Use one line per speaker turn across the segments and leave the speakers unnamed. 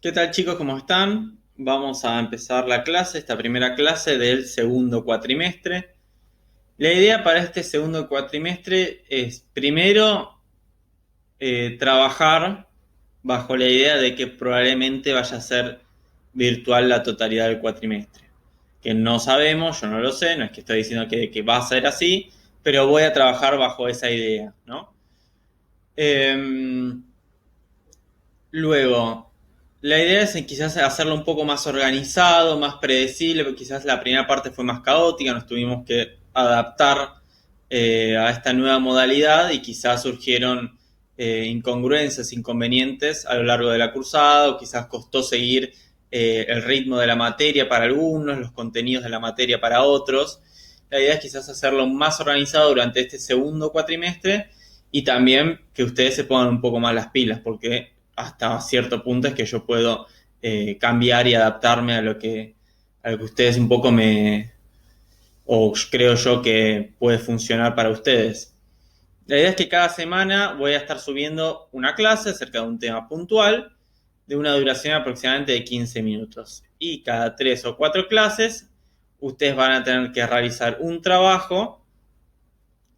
¿Qué tal, chicos? ¿Cómo están? Vamos a empezar la clase, esta primera clase del segundo cuatrimestre. La idea para este segundo cuatrimestre es primero trabajar bajo la idea de que probablemente vaya a ser virtual la totalidad del cuatrimestre. Que no sabemos, yo no lo sé, no es que estoy diciendo que va a ser así, pero voy a trabajar bajo esa idea, ¿no? Em, Luego, la idea es quizás hacerlo un poco más organizado, más predecible, porque quizás la primera parte fue más caótica, nos tuvimos que adaptar a esta nueva modalidad y quizás surgieron incongruencias, inconvenientes a lo largo de la cursada, o quizás costó seguir el ritmo de la materia para algunos, los contenidos de la materia para otros. La idea es quizás hacerlo más organizado durante este segundo cuatrimestre y también que ustedes se pongan un poco más las pilas, porque hasta cierto punto es que yo puedo cambiar y adaptarme a lo que ustedes un poco o creo yo que puede funcionar para ustedes. La idea es que cada semana voy a estar subiendo una clase acerca de un tema puntual de una duración aproximadamente de 15 minutos. Y cada 3 o 4 clases ustedes van a tener que realizar un trabajo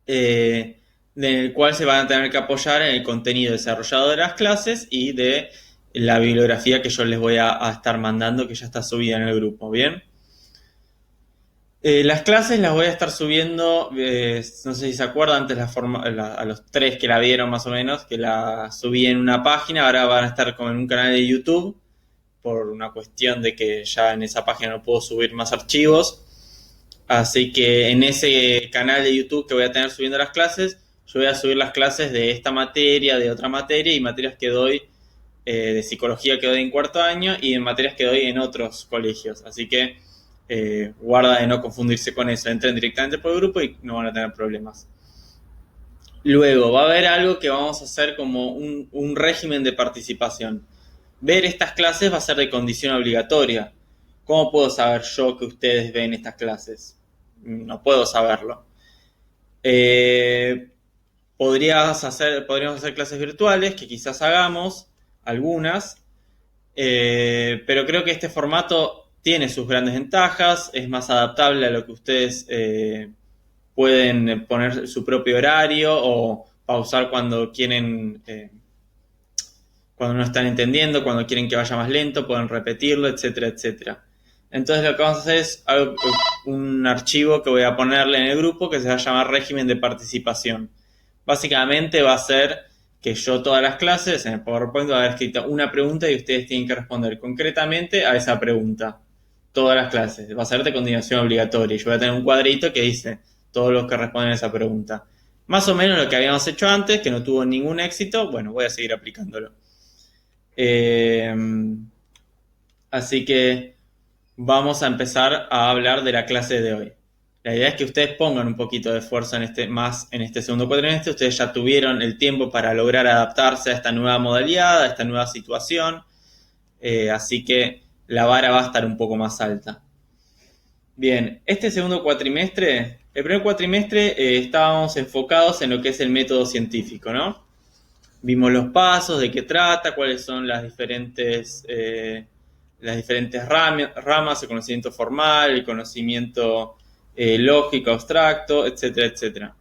en el cual se van a tener que apoyar en el contenido desarrollado de las clases y de la bibliografía que yo les voy a estar mandando, que ya está subida en el grupo, ¿bien? Las clases las voy a estar subiendo, no sé si se acuerdan, antes a los 3 que la vieron más o menos, que la subí en una página, ahora van a estar como en un canal de YouTube, por una cuestión de que ya en esa página no puedo subir más archivos. Así que en ese canal de YouTube que voy a tener subiendo las clases, yo voy a subir las clases de esta materia, de otra materia y materias que doy de psicología que doy en cuarto año y en materias que doy en otros colegios. Así que guarda de no confundirse con eso. Entren directamente por el grupo y no van a tener problemas. Luego va a haber algo que vamos a hacer como un régimen de participación. Ver estas clases va a ser de condición obligatoria. ¿Cómo puedo saber yo que ustedes ven estas clases? No puedo saberlo. Eh, podríamos hacer clases virtuales, que quizás hagamos algunas, pero creo que este formato tiene sus grandes ventajas, es más adaptable a lo que ustedes pueden poner su propio horario o pausar cuando quieren, cuando no están entendiendo, cuando quieren que vaya más lento, pueden repetirlo, etcétera, etcétera. Entonces lo que vamos a hacer es un archivo que voy a ponerle en el grupo que se va a llamar régimen de participación. Básicamente va a ser que yo todas las clases en el PowerPoint voy a haber escrito una pregunta y ustedes tienen que responder concretamente a esa pregunta. Todas las clases. Va a ser de continuación obligatoria. Yo voy a tener un cuadrito que dice todos los que responden a esa pregunta. Más o menos lo que habíamos hecho antes, que no tuvo ningún éxito, bueno, voy a seguir aplicándolo. Eh, Así que vamos a empezar a hablar de la clase de hoy. La idea es que ustedes pongan un poquito de esfuerzo en este segundo cuatrimestre. Ustedes ya tuvieron el tiempo para lograr adaptarse a esta nueva modalidad, a esta nueva situación. Así que la vara va a estar un poco más alta. Bien, este segundo cuatrimestre, el primer cuatrimestre estábamos enfocados en lo que es el método científico, ¿no? Vimos los pasos, de qué trata, cuáles son las diferentes ramas, el conocimiento formal, el conocimiento lógico, abstracto, etcétera, etcétera.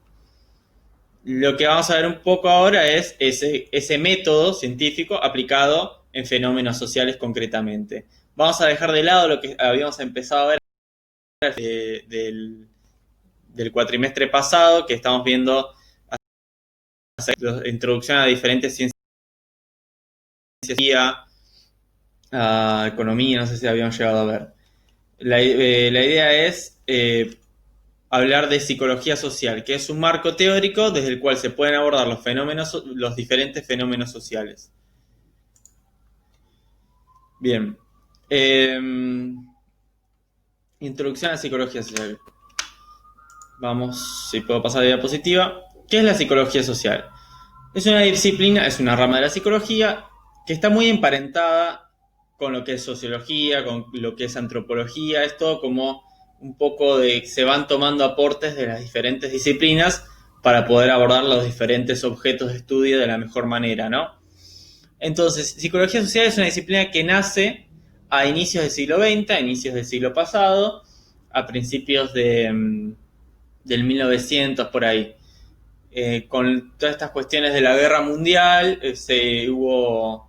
Lo que vamos a ver un poco ahora es ese método científico aplicado en fenómenos sociales concretamente. Vamos a dejar de lado lo que habíamos empezado a ver del cuatrimestre pasado, que estamos viendo la introducción a diferentes ciencias, a economía, no sé si habíamos llegado a ver. La idea es hablar de psicología social, que es un marco teórico desde el cual se pueden abordar los diferentes fenómenos sociales. Bien. Introducción a la psicología social. Vamos, si puedo pasar a la diapositiva. ¿Qué es la psicología social? Es una disciplina, es una rama de la psicología que está muy emparentada con lo que es sociología, con lo que es antropología, es todo como un poco de, se van tomando aportes de las diferentes disciplinas para poder abordar los diferentes objetos de estudio de la mejor manera, ¿no? Entonces, psicología social es una disciplina que nace a inicios del siglo XX, a inicios del siglo pasado, a principios del 1900 por ahí. Con todas estas cuestiones de la guerra mundial, hubo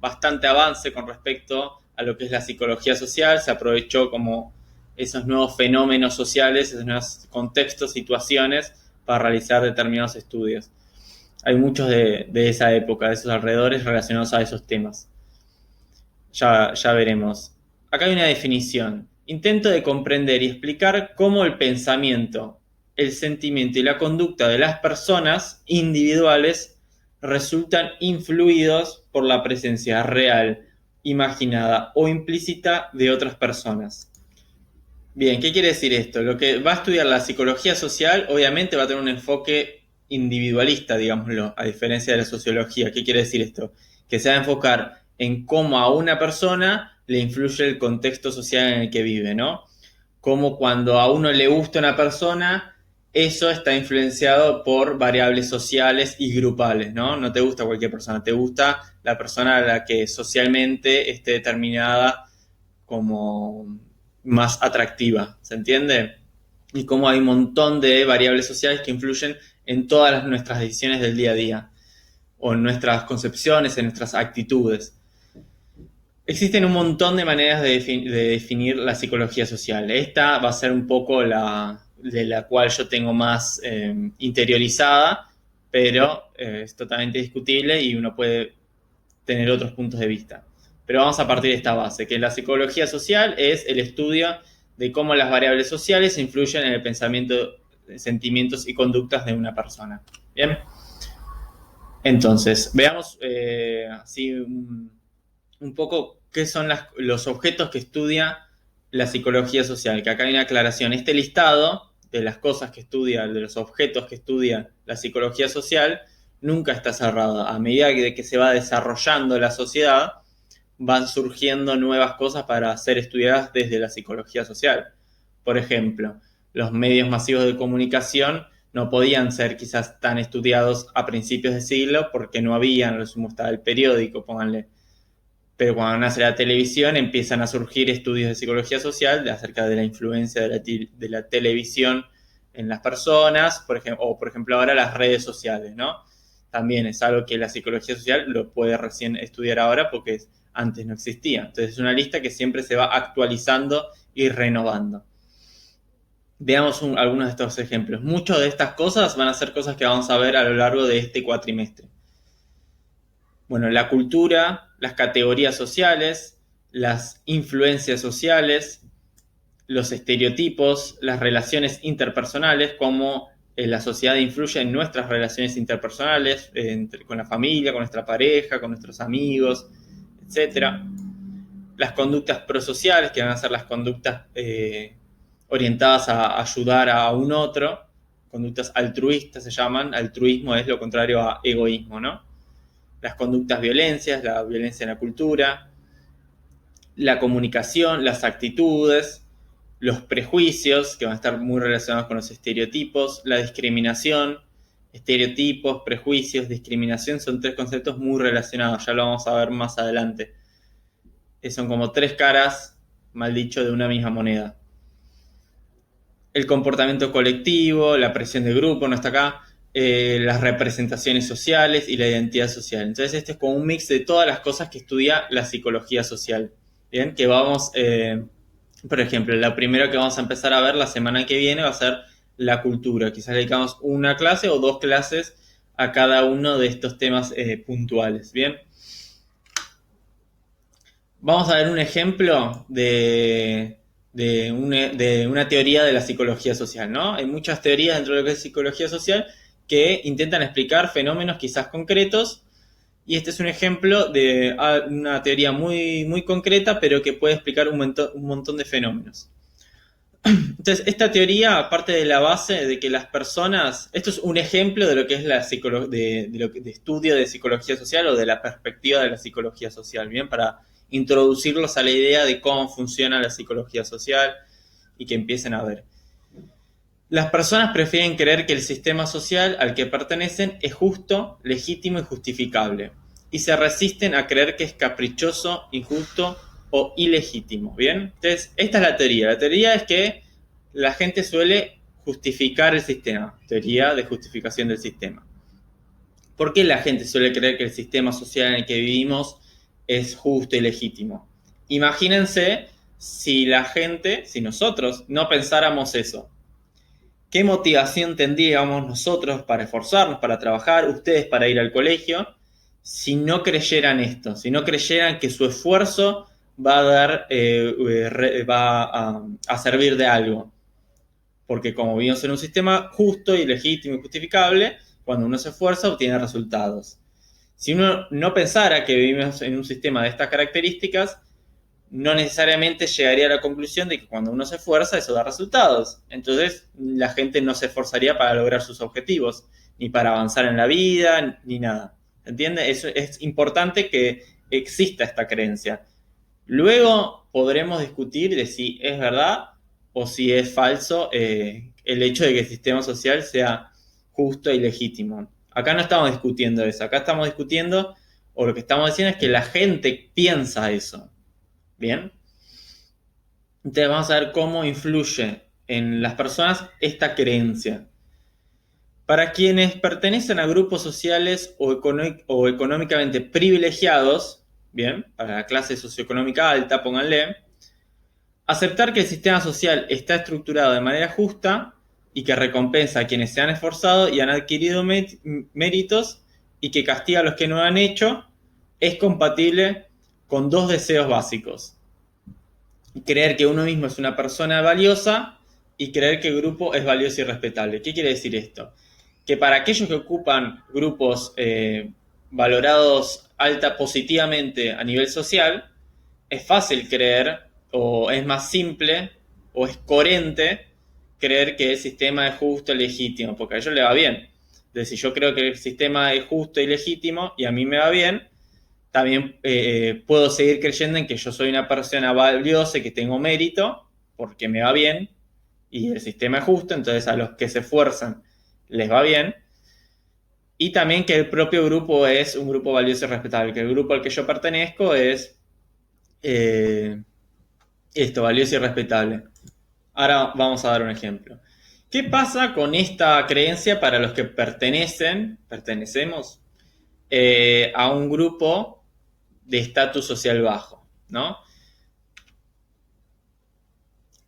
bastante avance con respecto a lo que es la psicología social, se aprovechó como esos nuevos fenómenos sociales, esos nuevos contextos, situaciones, para realizar determinados estudios. Hay muchos de esa época, de esos alrededores relacionados a esos temas. Ya veremos. Acá hay una definición. Intento de comprender y explicar cómo el pensamiento, el sentimiento y la conducta de las personas individuales resultan influidos por la presencia real, imaginada o implícita de otras personas. Bien, ¿qué quiere decir esto? Lo que va a estudiar la psicología social obviamente va a tener un enfoque individualista, digámoslo, a diferencia de la sociología. ¿Qué quiere decir esto? Que se va a enfocar en cómo a una persona le influye el contexto social en el que vive, ¿no? Cómo cuando a uno le gusta una persona, eso está influenciado por variables sociales y grupales, ¿no? No te gusta cualquier persona, te gusta la persona a la que socialmente esté determinada como más atractiva, ¿se entiende? Y cómo hay un montón de variables sociales que influyen en todas nuestras decisiones del día a día, o en nuestras concepciones, en nuestras actitudes. Existen un montón de maneras de definir la psicología social. Esta va a ser un poco de la cual yo tengo más interiorizada, pero es totalmente discutible y uno puede tener otros puntos de vista. Pero vamos a partir de esta base, que la psicología social es el estudio de cómo las variables sociales influyen en el pensamiento, sentimientos y conductas de una persona. Bien. Entonces, veamos así un poco qué son los objetos que estudia la psicología social, que acá hay una aclaración. Este listado de las cosas que estudia, de los objetos que estudia la psicología social, nunca está cerrado. A medida que se va desarrollando la sociedad, van surgiendo nuevas cosas para ser estudiadas desde la psicología social. Por ejemplo, los medios masivos de comunicación no podían ser quizás tan estudiados a principios de siglo porque no había, no lo sumo estaba el periódico, pónganle. Pero cuando nace la televisión empiezan a surgir estudios de psicología social acerca de la influencia de la televisión en las personas, por ejemplo ahora las redes sociales, ¿no? También es algo que la psicología social lo puede recién estudiar ahora porque antes no existía. Entonces es una lista que siempre se va actualizando y renovando. Veamos algunos de estos ejemplos. Muchas de estas cosas van a ser cosas que vamos a ver a lo largo de este cuatrimestre. Bueno, la cultura, las categorías sociales, las influencias sociales, los estereotipos, las relaciones interpersonales, cómo la sociedad influye en nuestras relaciones interpersonales, con la familia, con nuestra pareja, con nuestros amigos, etc. Las conductas prosociales, que van a ser las conductas orientadas a ayudar a un otro, conductas altruistas se llaman, altruismo es lo contrario a egoísmo, ¿no? Las conductas violencias, la violencia en la cultura, la comunicación, las actitudes, los prejuicios, que van a estar muy relacionados con los estereotipos, la discriminación, estereotipos, prejuicios, discriminación, son tres conceptos muy relacionados, ya lo vamos a ver más adelante. Son como tres caras, mal dicho, de una misma moneda. El comportamiento colectivo, la presión de grupo, no está acá, las representaciones sociales y la identidad social. Entonces este es como un mix de todas las cosas que estudia la psicología social. Bien, que vamos, por ejemplo, la primera que vamos a empezar a ver la semana que viene va a ser la cultura. Quizás dedicamos una clase o dos clases a cada uno de estos temas puntuales. Bien. Vamos a ver un ejemplo de una teoría de la psicología social, ¿no? Hay muchas teorías dentro de lo que es psicología social que intentan explicar fenómenos quizás concretos, y este es un ejemplo de una teoría muy, muy concreta, pero que puede explicar un montón de fenómenos. Entonces, esta teoría parte de la base de que las personas, esto es un ejemplo de lo que es de estudio de psicología social o de la perspectiva de la psicología social, ¿bien? Para introducirlos a la idea de cómo funciona la psicología social y que empiecen a ver. Las personas prefieren creer que el sistema social al que pertenecen es justo, legítimo y justificable. y se resisten a creer que es caprichoso, injusto o ilegítimo. ¿Bien? Entonces, esta es la teoría. La teoría es que la gente suele justificar el sistema. Teoría de justificación del sistema. ¿Por qué la gente suele creer que el sistema social en el que vivimos es justo y legítimo? Imagínense si la gente, si nosotros no pensáramos eso. ¿Qué motivación tendríamos nosotros para esforzarnos, para trabajar, ustedes para ir al colegio, si no creyeran esto? Si no creyeran que su esfuerzo va a dar, a servir de algo. Porque como vivimos en un sistema justo y legítimo y justificable, cuando uno se esfuerza obtiene resultados. Si uno no pensara que vivimos en un sistema de estas características, no necesariamente llegaría a la conclusión de que cuando uno se esfuerza eso da resultados. Entonces la gente no se esforzaría para lograr sus objetivos, ni para avanzar en la vida, ni nada. ¿Entiende? Es importante que exista esta creencia. Luego podremos discutir de si es verdad o si es falso el hecho de que el sistema social sea justo y legítimo. Acá no estamos discutiendo eso, acá estamos discutiendo, o lo que estamos diciendo es que la gente piensa eso. ¿Bien? Entonces vamos a ver cómo influye en las personas esta creencia. Para quienes pertenecen a grupos sociales o económicamente privilegiados, bien, para la clase socioeconómica alta, pónganle, aceptar que el sistema social está estructurado de manera justa y que recompensa a quienes se han esforzado y han adquirido méritos y que castiga a los que no han hecho, es compatible con dos deseos básicos. Creer que uno mismo es una persona valiosa y creer que el grupo es valioso y respetable. ¿Qué quiere decir esto? Que para aquellos que ocupan grupos valorados positivamente a nivel social, es fácil creer, o es más simple, o es coherente creer que el sistema es justo y legítimo, porque a ellos les va bien. Entonces, si yo creo que el sistema es justo y legítimo y a mí me va bien, también puedo seguir creyendo en que yo soy una persona valiosa y que tengo mérito, porque me va bien, y el sistema es justo, entonces a los que se esfuerzan les va bien, y también que el propio grupo es un grupo valioso y respetable, que el grupo al que yo pertenezco es valioso y respetable. Ahora vamos a dar un ejemplo. ¿Qué pasa con esta creencia para los que pertenecemos a un grupo de estatus social bajo, ¿no?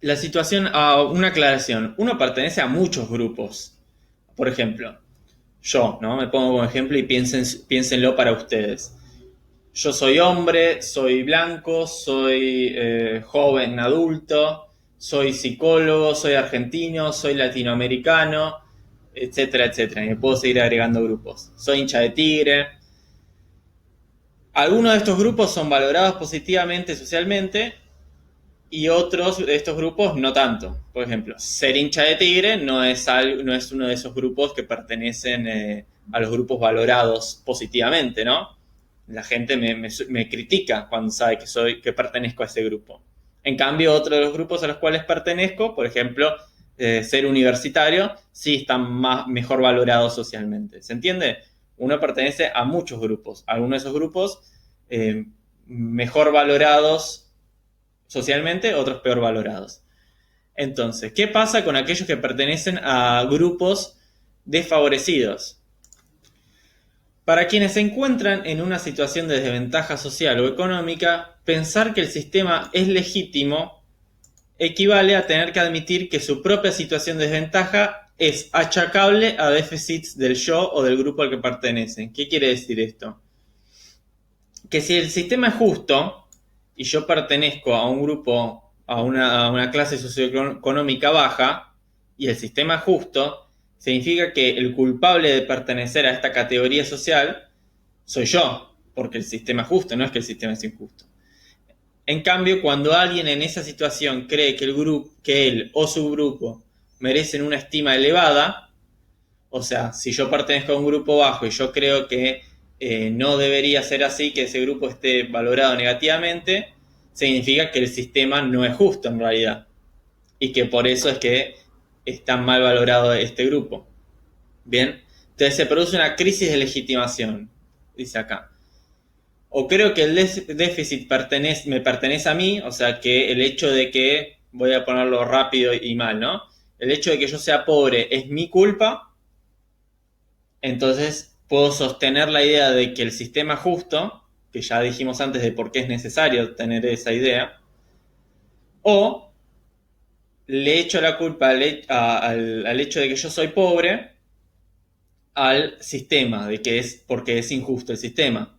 La situación, una aclaración, uno pertenece a muchos grupos. Por ejemplo, yo, ¿no? Me pongo como ejemplo y piénsenlo para ustedes. Yo soy hombre, soy blanco, soy joven, adulto, soy psicólogo, soy argentino, soy latinoamericano, etcétera, etcétera. Y me puedo seguir agregando grupos. Soy hincha de Tigre. Algunos de estos grupos son valorados positivamente socialmente y otros de estos grupos no tanto. Por ejemplo, ser hincha de Tigre no es uno de esos grupos que pertenecen a los grupos valorados positivamente, ¿no? La gente me critica cuando sabe que pertenezco a ese grupo. En cambio, otro de los grupos a los cuales pertenezco, por ejemplo, ser universitario, sí están mejor valorados socialmente. ¿Se entiende? Uno pertenece a muchos grupos. Algunos de esos grupos mejor valorados socialmente, otros peor valorados. Entonces, ¿qué pasa con aquellos que pertenecen a grupos desfavorecidos? Para quienes se encuentran en una situación de desventaja social o económica, pensar que el sistema es legítimo equivale a tener que admitir que su propia situación de desventaja es achacable a déficits del yo o del grupo al que pertenecen. ¿Qué quiere decir esto? Que si el sistema es justo y yo pertenezco a un grupo, a una clase socioeconómica baja, y el sistema es justo, significa que el culpable de pertenecer a esta categoría social soy yo, porque el sistema es justo, no es que el sistema es injusto. En cambio, cuando alguien en esa situación cree que él o su grupo merecen una estima elevada, o sea, si yo pertenezco a un grupo bajo y yo creo que no debería ser así, que ese grupo esté valorado negativamente, significa que el sistema no es justo en realidad. Y que por eso es que está mal valorado este grupo. Bien, entonces se produce una crisis de legitimación, dice acá. O creo que el déficit me pertenece a mí, o sea que el hecho de que, voy a ponerlo rápido y mal, ¿no? El hecho de que yo sea pobre es mi culpa, entonces puedo sostener la idea de que el sistema justo, que ya dijimos antes de por qué es necesario tener esa idea, o le echo la culpa al hecho de que yo soy pobre al sistema, de que es porque es injusto el sistema.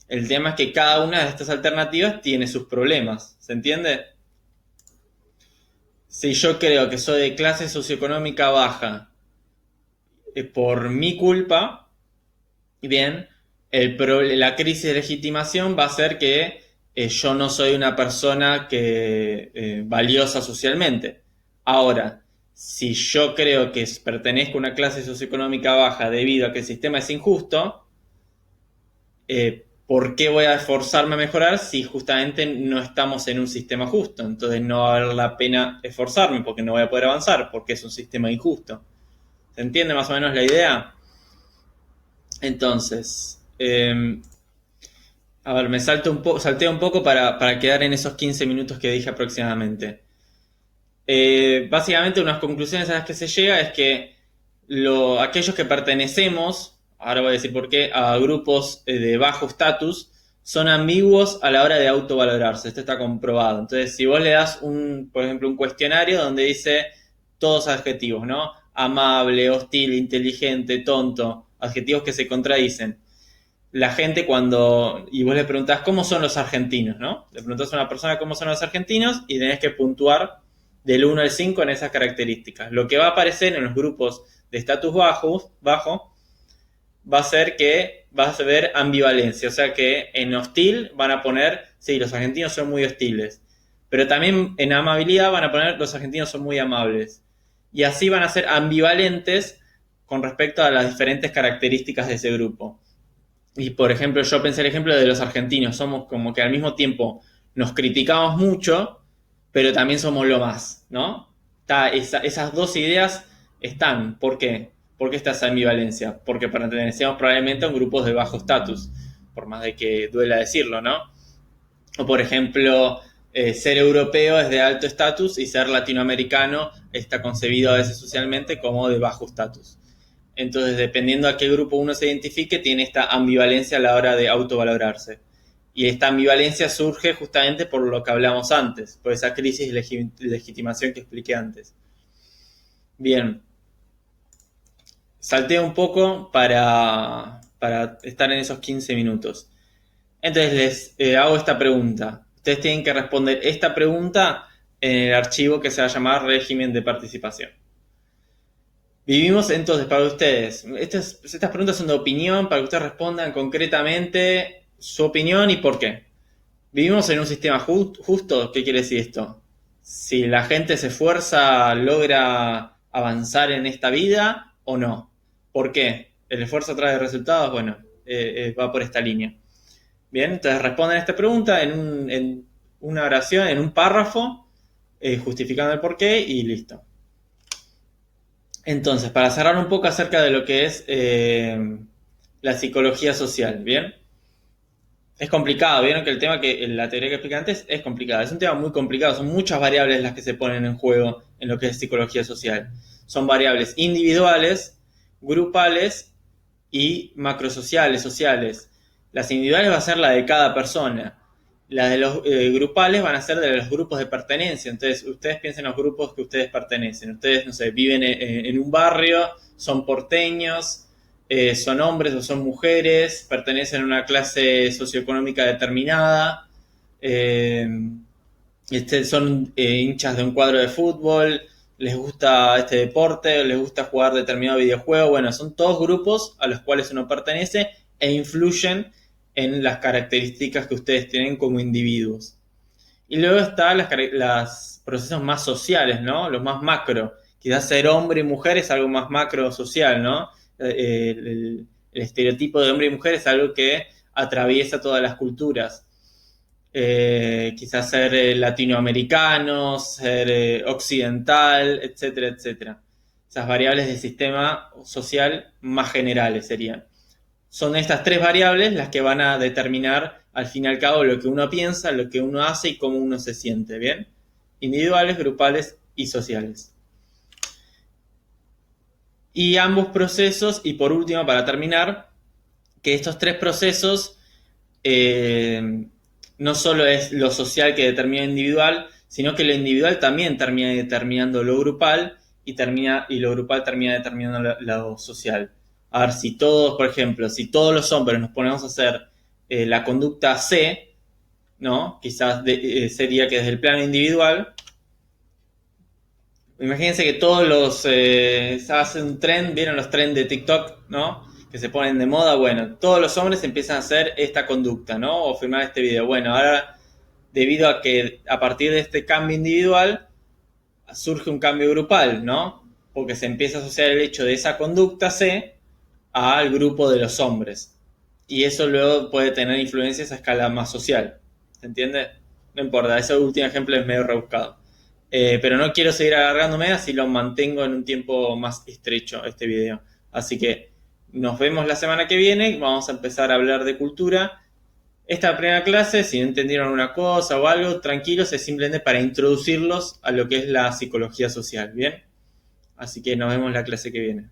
El tema es que cada una de estas alternativas tiene sus problemas, ¿se entiende? Si yo creo que soy de clase socioeconómica baja por mi culpa, bien, la crisis de legitimación va a ser que yo no soy una persona valiosa socialmente. Ahora, si yo creo que pertenezco a una clase socioeconómica baja debido a que el sistema es injusto, ¿por qué voy a esforzarme a mejorar si justamente no estamos en un sistema justo? Entonces no va a valer la pena esforzarme porque no voy a poder avanzar porque es un sistema injusto. ¿Se entiende más o menos la idea? Entonces, a ver, salté un poco para quedar en esos 15 minutos que dije aproximadamente. Básicamente unas conclusiones a las que se llega es que aquellos que pertenecemos, ahora voy a decir por qué, a grupos de bajo estatus, son ambiguos a la hora de autovalorarse. Esto está comprobado. Entonces, si vos le das por ejemplo, un cuestionario donde dice todos adjetivos, ¿no? Amable, hostil, inteligente, tonto, adjetivos que se contradicen. La gente y vos le preguntás cómo son los argentinos, ¿no? Le preguntás a una persona cómo son los argentinos y tenés que puntuar del 1 al 5 en esas características. Lo que va a aparecer en los grupos de estatus bajo va a ser que vas a ver ambivalencia, o sea que en hostil van a poner, sí, los argentinos son muy hostiles, pero también en amabilidad van a poner los argentinos son muy amables. Y así van a ser ambivalentes con respecto a las diferentes características de ese grupo. Y por ejemplo, yo pensé el ejemplo de los argentinos, somos como que al mismo tiempo nos criticamos mucho, pero también somos lo más, ¿no? Esas dos ideas están. ¿Por qué? ¿Por qué está esa ambivalencia? Porque pertenecemos probablemente a un grupo de bajo estatus, por más de que duela decirlo, ¿no? O por ejemplo, ser europeo es de alto estatus y ser latinoamericano está concebido a veces socialmente como de bajo estatus. Entonces, dependiendo a qué grupo uno se identifique, tiene esta ambivalencia a la hora de autovalorarse. Y esta ambivalencia surge justamente por lo que hablamos antes, por esa crisis de legitimación que expliqué antes. Bien, salté un poco para estar en esos 15 minutos. Entonces les hago esta pregunta. Ustedes tienen que responder esta pregunta en el archivo que se va a llamar régimen de participación. Vivimos entonces, para ustedes, estas preguntas son de opinión, para que ustedes respondan concretamente su opinión y por qué. ¿Vivimos en un sistema justo? ¿Qué quiere decir esto? Si la gente se esfuerza, ¿logra avanzar en esta vida o no? ¿Por qué? ¿El esfuerzo trae resultados? Bueno, va por esta línea. Bien, entonces responden a esta pregunta en una oración, en un párrafo, justificando el porqué y listo. Entonces, para cerrar un poco acerca de lo que es la psicología social, ¿bien? Es complicado, vieron que el tema la teoría que expliqué antes es complicada. Es un tema muy complicado, son muchas variables las que se ponen en juego en lo que es psicología social. Son variables individuales, grupales y macrosociales, sociales. Las individuales va a ser la de cada persona. Las de los grupales van a ser de los grupos de pertenencia. Entonces, ustedes piensen en los grupos que ustedes pertenecen. Ustedes, no sé, viven en un barrio, son porteños, son hombres o son mujeres, pertenecen a una clase socioeconómica determinada, son hinchas de un cuadro de fútbol, les gusta este deporte, les gusta jugar determinado videojuego. Bueno, son todos grupos a los cuales uno pertenece e influyen en las características que ustedes tienen como individuos. Y luego están los procesos más sociales, ¿no? Los más macro. Quizás ser hombre y mujer es algo más macro social, ¿no? El estereotipo de hombre y mujer es algo que atraviesa todas las culturas. Quizás ser latinoamericano, ser occidental, etcétera, etcétera. Esas variables del sistema social más generales serían. son estas tres variables las que van a determinar al fin y al cabo lo que uno piensa, lo que uno hace y cómo uno se siente, ¿bien? Individuales, grupales y sociales. Y ambos procesos, y por último, para terminar, que estos tres procesos no solo es lo social que determina lo individual, sino que lo individual también termina determinando lo grupal y lo grupal termina determinando lo social. A ver, si todos, por ejemplo, si todos los hombres nos ponemos a hacer la conducta C, ¿no? Quizás sería que desde el plano individual, imagínense que todos los hacen un trend, vieron los trends de TikTok, ¿no? Que se ponen de moda, bueno, todos los hombres empiezan a hacer esta conducta, ¿no? O filmar este video. Bueno, ahora, debido a que a partir de este cambio individual, surge un cambio grupal, ¿no? Porque se empieza a asociar el hecho de esa conducta C al grupo de los hombres. Y eso luego puede tener influencias a escala más social. ¿Se entiende? No importa, ese último ejemplo es medio rebuscado. Pero no quiero seguir alargándome, así lo mantengo en un tiempo más estrecho este video. Así que nos vemos la semana que viene, vamos a empezar a hablar de cultura. Esta primera clase, si no entendieron una cosa o algo, tranquilos, es simplemente para introducirlos a lo que es la psicología social, ¿bien? Así que nos vemos la clase que viene.